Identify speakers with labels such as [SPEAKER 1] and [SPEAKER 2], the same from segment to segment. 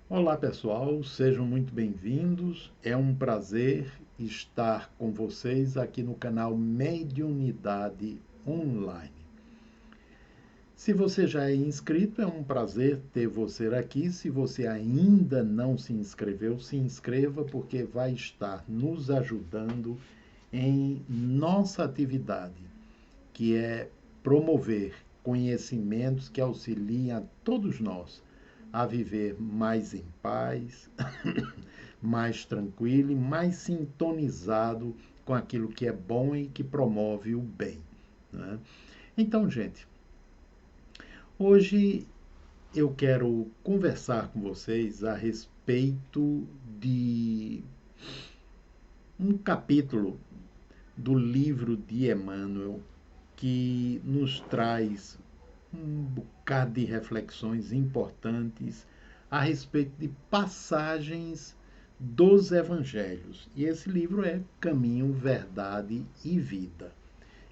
[SPEAKER 1] Olá pessoal, sejam muito bem-vindos. É um prazer estar com vocês aqui no canal Mediunidade Online. Se você já é inscrito, é um prazer ter você aqui. Se você ainda não se inscreveu, se inscreva porque vai estar nos ajudando em nossa atividade, que é promover conhecimentos que auxiliem a todos nós a viver mais em paz, mais tranquilo e mais sintonizado com aquilo que é bom e que promove o bem. Né? Então, gente, hoje eu quero conversar com vocês a respeito de um capítulo do livro de Emmanuel que nos traz um bocado de reflexões importantes a respeito de passagens dos evangelhos. E esse livro é Caminho, Verdade e Vida,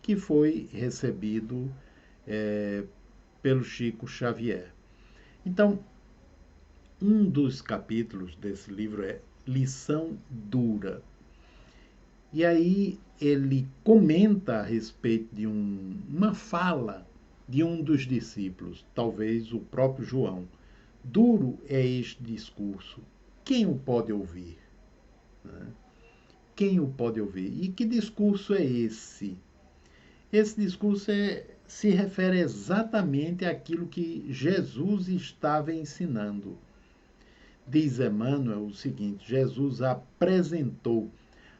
[SPEAKER 1] que foi recebido é, pelo Chico Xavier. Então, um dos capítulos desse livro é Lição Dura. E aí ele comenta a respeito de uma fala de um dos discípulos, talvez o próprio João. Duro é este discurso. Quem o pode ouvir? Né? Quem o pode ouvir? E que discurso é esse? Esse discurso se refere exatamente àquilo que Jesus estava ensinando. Diz Emmanuel o seguinte: Jesus apresentou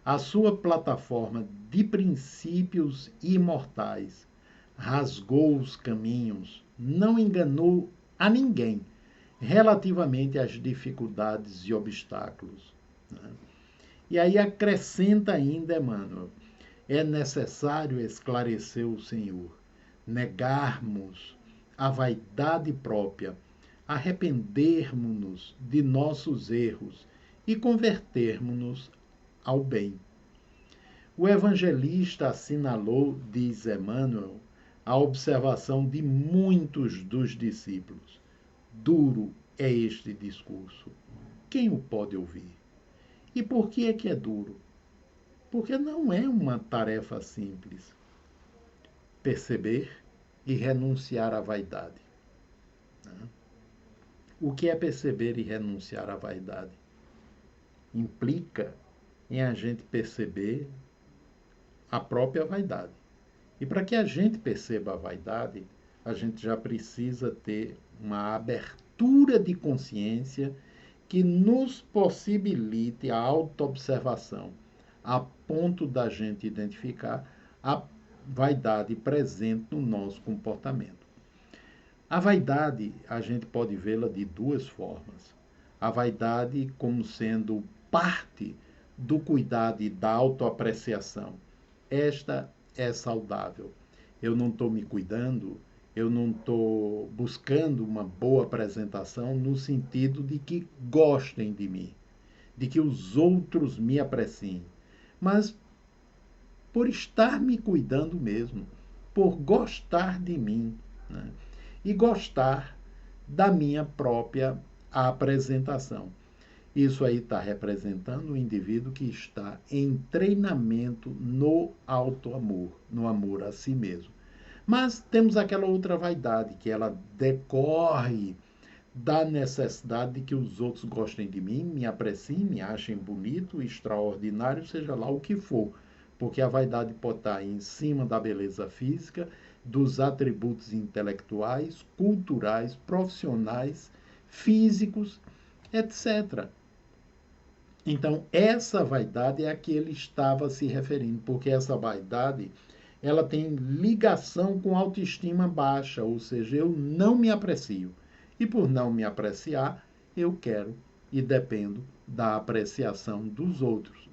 [SPEAKER 1] a sua plataforma de princípios imortais, rasgou os caminhos, não enganou a ninguém relativamente às dificuldades e obstáculos. Né? E aí acrescenta ainda Emmanuel: é necessário esclarecer o Senhor, negarmos a vaidade própria, arrependermos-nos de nossos erros e convertermos-nos ao bem. O evangelista assinalou, diz Emmanuel, a observação de muitos dos discípulos. Duro é este discurso. Quem o pode ouvir? E por que é duro? Porque não é uma tarefa simples. Perceber e renunciar à vaidade. O que é perceber e renunciar à vaidade? Implica em a gente perceber a própria vaidade. E para que a gente perceba a vaidade, a gente já precisa ter uma abertura de consciência que nos possibilite a autoobservação, a ponto da gente identificar a vaidade presente no nosso comportamento. A vaidade, a gente pode vê-la de duas formas. A vaidade como sendo parte do cuidado e da autoapreciação. Esta é saudável. Eu não estou me cuidando, eu não estou buscando uma boa apresentação no sentido de que gostem de mim, de que os outros me apreciem, mas por estar me cuidando mesmo, por gostar de mim, né? E gostar da minha própria apresentação. Isso aí está representando um indivíduo que está em treinamento no auto-amor, no amor a si mesmo. Mas temos aquela outra vaidade, que ela decorre da necessidade de que os outros gostem de mim, me apreciem, me achem bonito, extraordinário, seja lá o que for. Porque a vaidade pode estar em cima da beleza física, dos atributos intelectuais, culturais, profissionais, físicos, etc. Então, essa vaidade é a que ele estava se referindo, porque essa vaidade ela tem ligação com autoestima baixa, ou seja, eu não me aprecio. E por não me apreciar, eu quero e dependo da apreciação dos outros,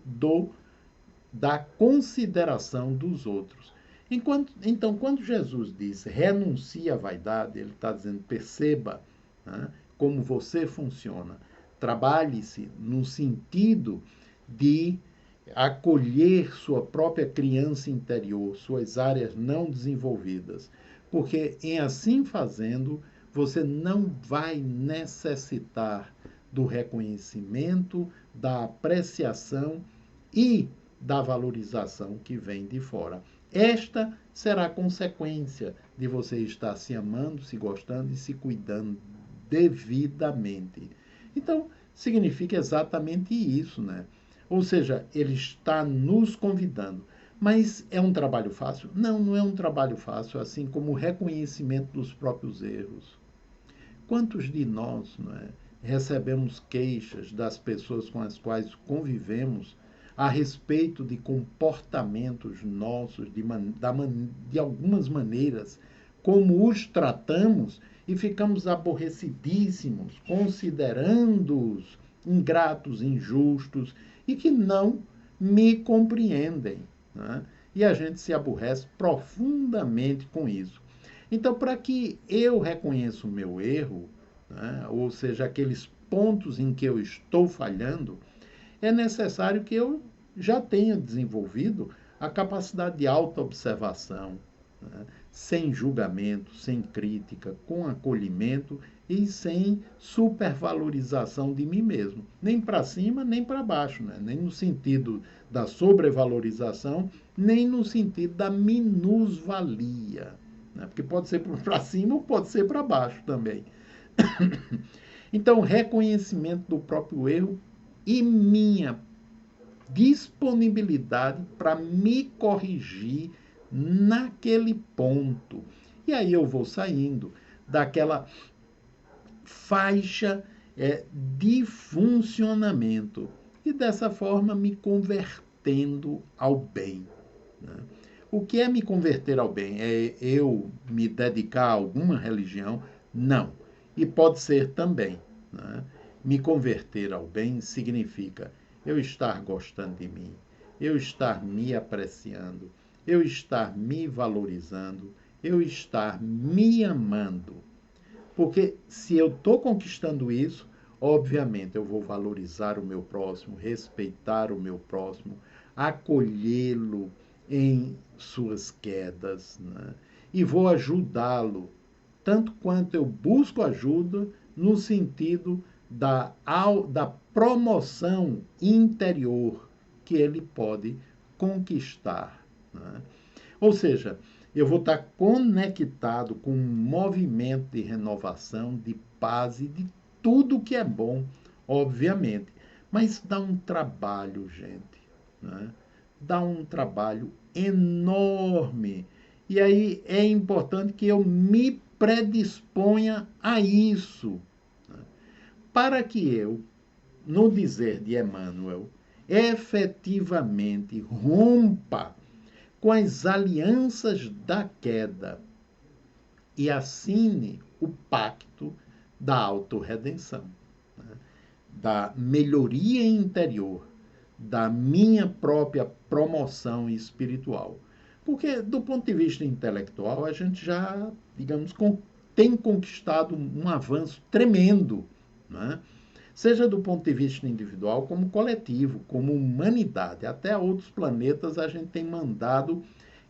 [SPEAKER 1] da consideração dos outros. Então, quando Jesus diz renuncie à vaidade, ele está dizendo perceba, né, como você funciona. Trabalhe-se no sentido de acolher sua própria criança interior, suas áreas não desenvolvidas. Porque em assim fazendo, você não vai necessitar do reconhecimento, da apreciação e da valorização que vem de fora. Esta será a consequência de você estar se amando, se gostando e se cuidando devidamente. Então, significa exatamente isso, né? Ou seja, ele está nos convidando. Mas é um trabalho fácil? Não, não é um trabalho fácil, assim como o reconhecimento dos próprios erros. Quantos de nós, não é, recebemos queixas das pessoas com as quais convivemos a respeito de comportamentos nossos, de algumas maneiras, como os tratamos, e ficamos aborrecidíssimos, considerando-os ingratos, injustos e que não me compreendem, né? E a gente se aborrece profundamente com isso. Então, para que eu reconheça o meu erro, né, ou seja, aqueles pontos em que eu estou falhando, é necessário que eu já tenha desenvolvido a capacidade de autoobservação, né, sem julgamento, sem crítica, com acolhimento e sem supervalorização de mim mesmo. Nem para cima, nem para baixo, né? Nem no sentido da sobrevalorização, nem no sentido da minusvalia. Né? Porque pode ser para cima ou pode ser para baixo também. Então, reconhecimento do próprio erro e minha disponibilidade para me corrigir naquele ponto. E aí eu vou saindo daquela faixa de funcionamento e dessa forma me convertendo ao bem. Né? O que é me converter ao bem? É eu me dedicar a alguma religião? Não. E pode ser também. Né? Me converter ao bem significa eu estar gostando de mim, eu estar me apreciando, eu estar me valorizando, eu estar me amando. Porque se eu estou conquistando isso, obviamente eu vou valorizar o meu próximo, respeitar o meu próximo, acolhê-lo em suas quedas, né? E vou ajudá-lo, tanto quanto eu busco ajuda no sentido da promoção interior que ele pode conquistar. Né? Ou seja, eu vou estar conectado com um movimento de renovação, de paz e de tudo que é bom, obviamente. Mas dá um trabalho, gente. Né? Dá um trabalho enorme. E aí é importante que eu me predisponha a isso. Né? Para que eu, no dizer de Emmanuel, efetivamente rompa com as alianças da queda e assine o pacto da autorredenção, né? Da melhoria interior, da minha própria promoção espiritual. Porque, do ponto de vista intelectual, a gente já, digamos, tem conquistado um avanço tremendo, né? Seja do ponto de vista individual, como coletivo, como humanidade. Até a outros planetas a gente tem mandado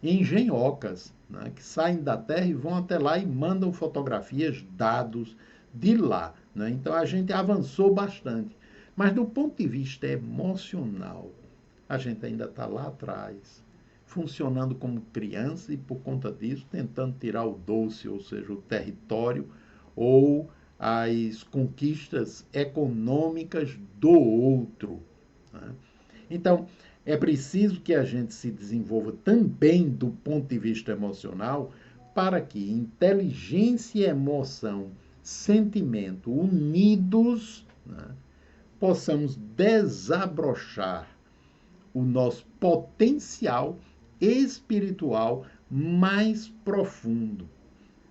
[SPEAKER 1] engenhocas, né, que saem da Terra e vão até lá e mandam fotografias, dados de lá. Né? Então a gente avançou bastante. Mas do ponto de vista emocional, a gente ainda está lá atrás, funcionando como criança e, por conta disso, tentando tirar o doce, ou seja, o território, ou as conquistas econômicas do outro. Né? Então, é preciso que a gente se desenvolva também do ponto de vista emocional para que inteligência e emoção, sentimento unidos, né, possamos desabrochar o nosso potencial espiritual mais profundo,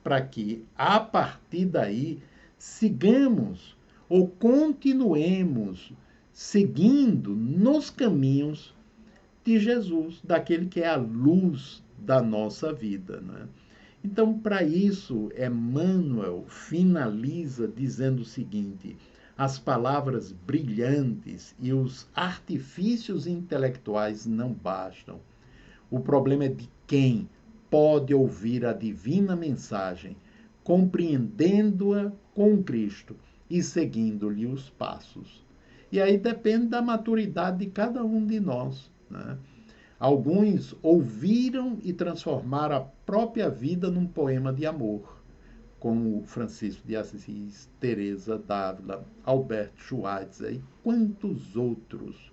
[SPEAKER 1] para que, a partir daí, sigamos ou continuemos seguindo nos caminhos de Jesus, daquele que é a luz da nossa vida. Né? Então, para isso, Emmanuel finaliza dizendo o seguinte: as palavras brilhantes e os artifícios intelectuais não bastam. O problema é de quem pode ouvir a divina mensagem, compreendendo-a com Cristo e seguindo-lhe os passos. E aí depende da maturidade de cada um de nós, né? Alguns ouviram e transformaram a própria vida num poema de amor, como Francisco de Assis, Teresa d'Ávila, Albert Schweitzer e quantos outros,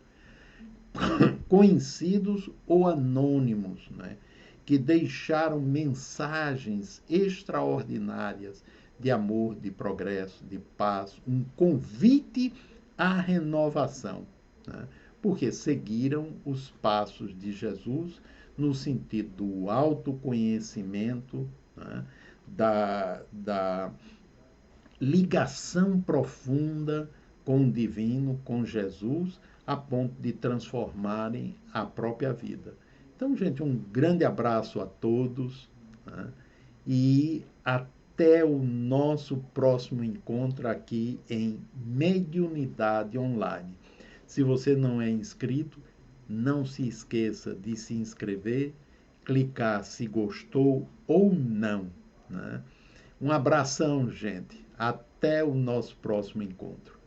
[SPEAKER 1] conhecidos ou anônimos, né, que deixaram mensagens extraordinárias de amor, de progresso, de paz, um convite à renovação, né, porque seguiram os passos de Jesus no sentido do autoconhecimento, né, da ligação profunda com o divino, com Jesus, a ponto de transformarem a própria vida. Então, gente, um grande abraço a todos, né? E até o nosso próximo encontro aqui em Mediunidade Online. Se você não é inscrito, não se esqueça de se inscrever, clicar se gostou ou não, né? Um abração, gente. Até o nosso próximo encontro.